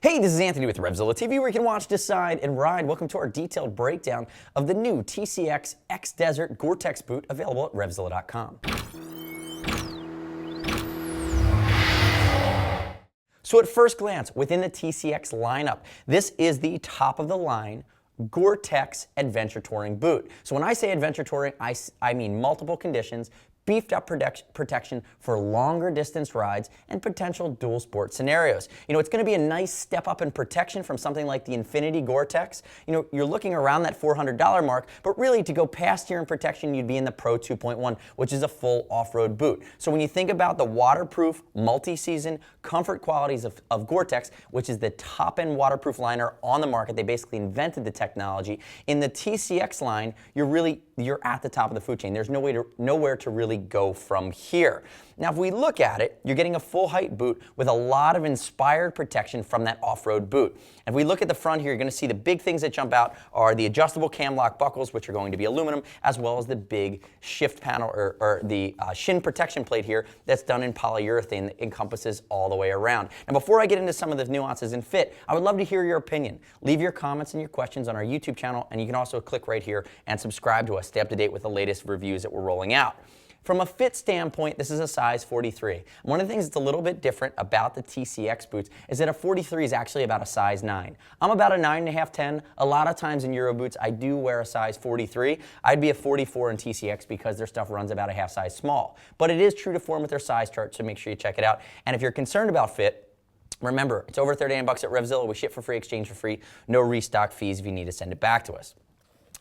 Hey, this is Anthony with RevZilla TV, where you can watch, decide, and ride. Welcome to our detailed breakdown of the new TCX X-Desert Gore-Tex boot available at RevZilla.com. So at first glance, within the TCX lineup, this is the top of the line Gore-Tex adventure touring boot. So when I say adventure touring, I mean multiple conditions, beefed up protection for longer distance rides and potential dual sport scenarios. You know, it's going to be a nice step up in protection from something like the Infinity Gore-Tex. You know, you're looking around that $400 mark, but really to go past here in protection, you'd be in the Pro 2.1, which is a full off-road boot. So when you think about the waterproof, multi-season comfort qualities of Gore-Tex, which is the top-end waterproof liner on the market, they basically invented the technology. In the TCX line, you're at the top of the food chain. There's nowhere to really go from here. Now, if we look at it, you're getting a full height boot with a lot of inspired protection from that off-road boot. If we look at the front here, you're going to see the big things that jump out are the adjustable cam lock buckles, which are going to be aluminum, as well as the big shift panel or the shin protection plate here that's done in polyurethane that encompasses all the way around. Now, before I get into some of the nuances in fit, I would love to hear your opinion. Leave your comments and your questions on our YouTube channel, and you can also click right here and subscribe to us. Stay up to date with the latest reviews that we're rolling out. From a fit standpoint, this is a size 43. One of the things that's a little bit different about the TCX boots is that a 43 is actually about a size 9. I'm about a 9.5, 10. A lot of times in Euro boots, I do wear a size 43. I'd be a 44 in TCX because their stuff runs about a half size small. But it is true to form with their size chart, so make sure you check it out. And if you're concerned about fit, remember, it's over $39 at RevZilla. We ship for free, exchange for free, no restock fees if you need to send it back to us.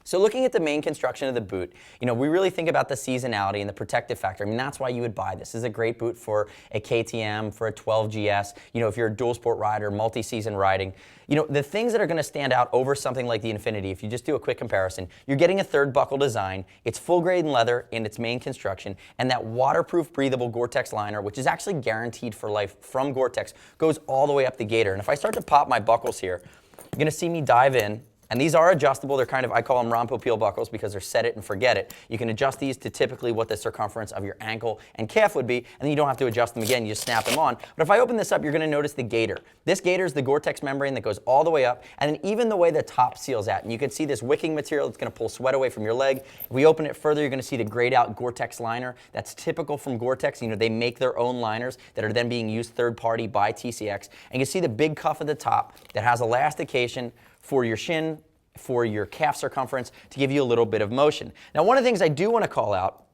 So looking at the main construction of the boot, you know, we really think about the seasonality and the protective factor. I mean, that's why you would buy this. This is a great boot for a KTM, for a 12GS, you know, if you're a dual sport rider, multi-season riding. You know, the things that are going to stand out over something like the Infinity, if you just do a quick comparison, you're getting a third buckle design, it's full grade in leather in its main construction, and that waterproof, breathable Gore-Tex liner, which is actually guaranteed for life from Gore-Tex, goes all the way up the Gator. And if I start to pop my buckles here, you're going to see me dive in. And these are adjustable. They're kind of, I call them Rompo Peel buckles because they're set it and forget it. You can adjust these to typically what the circumference of your ankle and calf would be, and then you don't have to adjust them again. You just snap them on. But if I open this up, you're going to notice the Gator. This Gator is the Gore-Tex membrane that goes all the way up, and then even the way the top seals at. And you can see this wicking material that's going to pull sweat away from your leg. If we open it further, you're going to see the grayed out Gore-Tex liner. That's typical from Gore-Tex. You know, they make their own liners that are then being used third party by TCX. And you can see the big cuff at the top that has elastication for your shin, for your calf circumference to give you a little bit of motion. Now, one of the things I do want to call out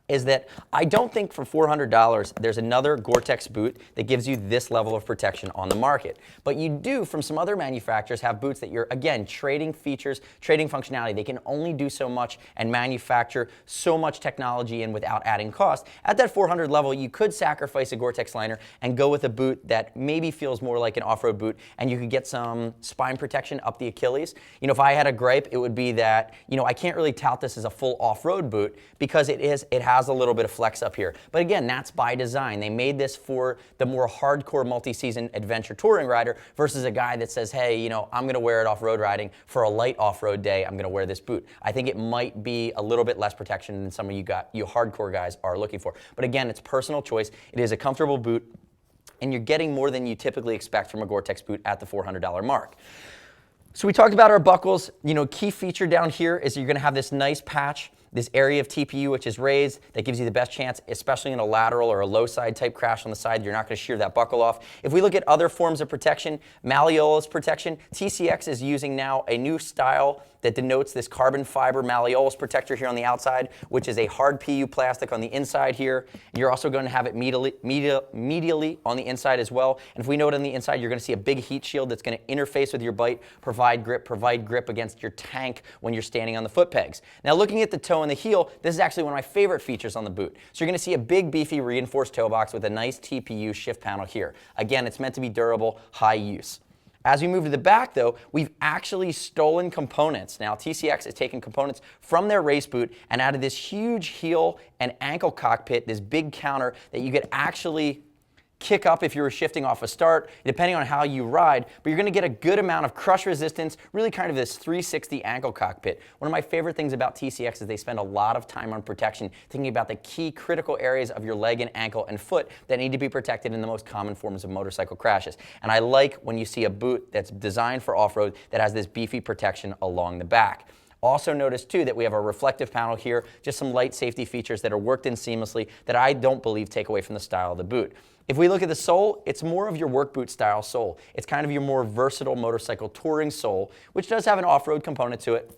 is that I don't think for $400 there's another Gore-Tex boot that gives you this level of protection on the market. But you do, from some other manufacturers, have boots that you're, again, trading features, trading functionality. They can only do so much and manufacture so much technology in without adding cost. At that $400 level, you could sacrifice a Gore-Tex liner and go with a boot that maybe feels more like an off-road boot, and you could get some spine protection up the Achilles. You know, if I had a gripe, it would be that, you know, I can't really tout this as a full off-road boot because it has a little bit of flex up here. But again, that's by design. They made this for the more hardcore multi-season adventure touring rider versus a guy that says, hey, you know, I'm going to wear it off-road riding for a light off-road day. I'm going to wear this boot. I think it might be a little bit less protection than some of you hardcore guys are looking for. But again, it's personal choice. It is a comfortable boot, and you're getting more than you typically expect from a Gore-Tex boot at the $400 mark. So we talked about our buckles. You know, key feature down here is you're going to have this nice patch, this area of TPU which is raised that gives you the best chance, especially in a lateral or a low side type crash on the side. You're not going to shear that buckle off. If we look at other forms of protection, malleolus protection, TCX is using now a new style that denotes this carbon fiber malleolus protector here on the outside, which is a hard PU plastic on the inside here. You're also going to have it medially on the inside as well. And if we note on the inside, you're going to see a big heat shield that's going to interface with your bite, provide grip against your tank when you're standing on the foot pegs. Now, looking at the toe and the heel, this is actually one of my favorite features on the boot. So you're going to see a big, beefy, reinforced toe box with a nice TPU shift panel here. Again, it's meant to be durable, high use. As we move to the back, though, we've actually stolen components. Now, TCX has taken components from their race boot and added this huge heel and ankle cockpit, this big counter that you could actually kick up if you were shifting off a start, depending on how you ride, but you're going to get a good amount of crush resistance, really kind of this 360 ankle cockpit. One of my favorite things about TCX is they spend a lot of time on protection, thinking about the key critical areas of your leg and ankle and foot that need to be protected in the most common forms of motorcycle crashes. And I like when you see a boot that's designed for off-road that has this beefy protection along the back. Also notice too that we have a reflective panel here, just some light safety features that are worked in seamlessly that I don't believe take away from the style of the boot. If we look at the sole, it's more of your work boot style sole. It's kind of your more versatile motorcycle touring sole, which does have an off-road component to it.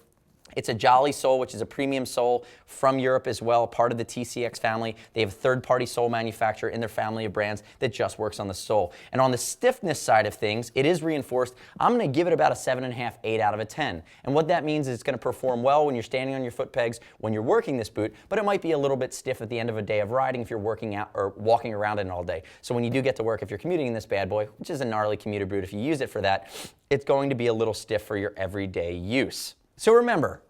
It's a Jolly sole, which is a premium sole from Europe as well, part of the TCX family. They have a third-party sole manufacturer in their family of brands that just works on the sole. And on the stiffness side of things, it is reinforced. I'm going to give it about a 7.5, 8 out of a 10. And what that means is it's going to perform well when you're standing on your foot pegs when you're working this boot, but it might be a little bit stiff at the end of a day of riding if you're working out or walking around in it all day. So when you do get to work, if you're commuting in this bad boy, which is a gnarly commuter boot, if you use it for that, it's going to be a little stiff for your everyday use. So remember,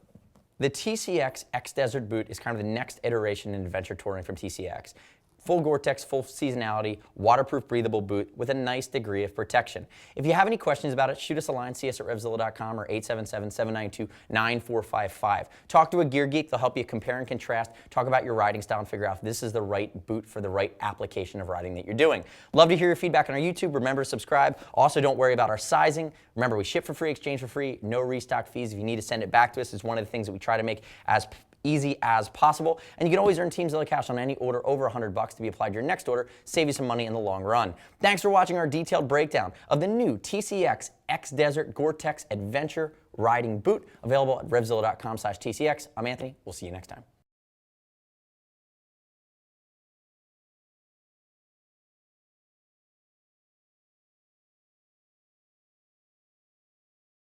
the TCX X-Desert boot is kind of the next iteration in adventure touring from TCX. Full Gore-Tex, full seasonality, waterproof, breathable boot with a nice degree of protection. If you have any questions about it, shoot us a line, see us at RevZilla.com or 877-792-9455. Talk to a gear geek, they'll help you compare and contrast, talk about your riding style and figure out if this is the right boot for the right application of riding that you're doing. Love to hear your feedback on our YouTube. Remember to subscribe. Also, don't worry about our sizing. Remember, we ship for free, exchange for free, no restock fees. If you need to send it back to us, it's one of the things that we try to make as easy as possible. And you can always earn TeamZilla cash on any order over $100 to be applied to your next order, save you some money in the long run. Thanks for watching our detailed breakdown of the new TCX X-Desert Gore-Tex Adventure Riding Boot, available at RevZilla.com/TCX. I'm Anthony. We'll see you next time.